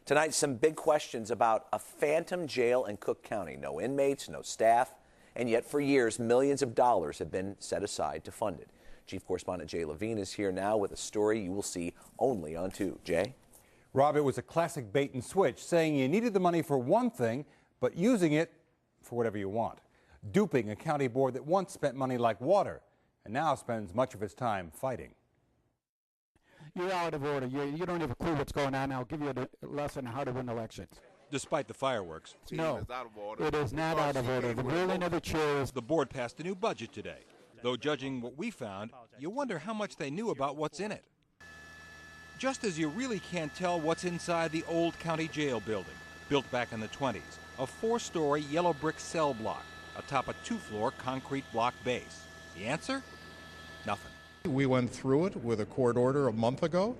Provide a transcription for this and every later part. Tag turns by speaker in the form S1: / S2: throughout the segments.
S1: Tonight, some big questions about a phantom jail in Cook County. No inmates, no staff, and yet for years, millions of dollars have been set aside to fund it. Chief Correspondent Jay Levine is here now with a story you will see only on 2. Jay?
S2: Rob, it was a classic bait and switch, saying you needed the money for one thing, but using it for whatever you want. Duping a county board that once spent money like water and now spends much of its time fighting.
S3: You're out of order. You don't have a clue what's going on. I'll give you a lesson on how to win elections.
S4: Despite the fireworks,
S3: No, it is not out of order. The ruling of the chairs.
S4: the board passed a new budget today. Though judging what we found, you wonder how much they knew about what's in it. Just as you really can't tell what's inside the old county jail building, built back in the 20s, a 4-story yellow brick cell block atop a 2-floor concrete block base. The answer? Nothing.
S5: We went through it with a court order a month ago.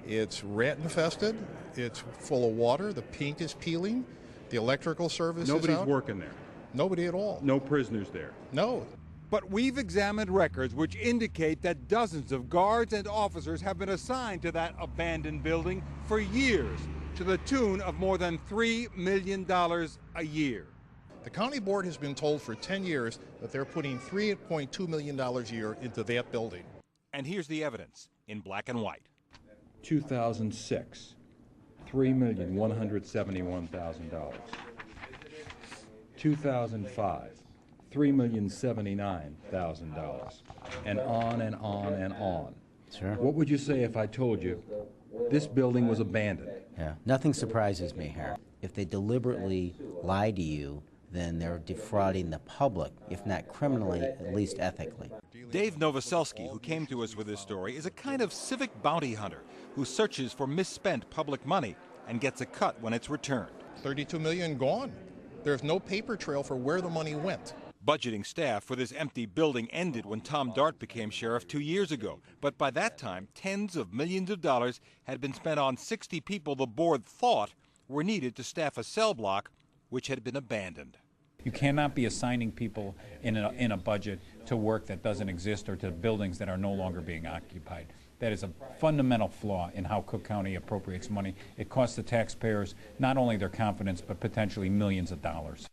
S5: It's rat infested. It's full of water. The paint is peeling. The electrical service
S6: Nobody's
S5: is out.
S6: working there.
S5: Nobody at all.
S6: No prisoners there.
S5: No.
S2: But we've examined records which indicate that dozens of guards and officers have been assigned to that abandoned building for years, to the tune of more than $3 million a year.
S5: The county board has been told for 10 years that they're putting $3.2 million a year into that building.
S4: And here's the evidence in black and white.
S6: 2006, $3,171,000. 2005, $3,079,000. And on and on and on.
S7: Sure.
S6: What would you say if I told you this building was abandoned?
S7: Yeah, nothing surprises me here. If they deliberately lie to you, then they're defrauding the public, if not criminally, at least ethically.
S4: Dave Novoselsky, who came to us with this story, is a kind of civic bounty hunter who searches for misspent public money and gets a cut when it's returned.
S5: $32 million gone. There's no paper trail for where the money went.
S4: Budgeting staff for this empty building ended when Tom Dart became sheriff 2 years ago. But by that time, tens of millions of dollars had been spent on 60 people the board thought were needed to staff a cell block which had been abandoned.
S8: You cannot be assigning people in a budget to work that doesn't exist or to buildings that are no longer being occupied. That is a fundamental flaw in how Cook County appropriates money. It costs the taxpayers not only their confidence, but potentially millions of dollars.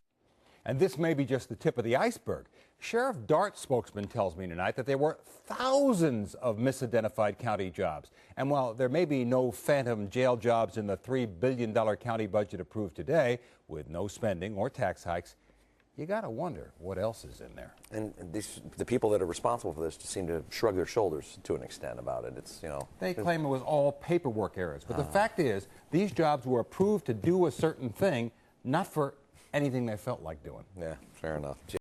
S2: And this may be just the tip of the iceberg. Sheriff Dart's spokesman tells me tonight that there were thousands of misidentified county jobs. And while there may be no phantom jail jobs in the $3 billion county budget approved today, with no spending or tax hikes, you got to wonder what else is in there.
S1: And the people that are responsible for this just seem to shrug their shoulders to an extent about it. It's,
S2: They claim it was all paperwork errors. But the fact is, these jobs were approved to do a certain thing, not for anything they felt like doing.
S1: Yeah, fair enough.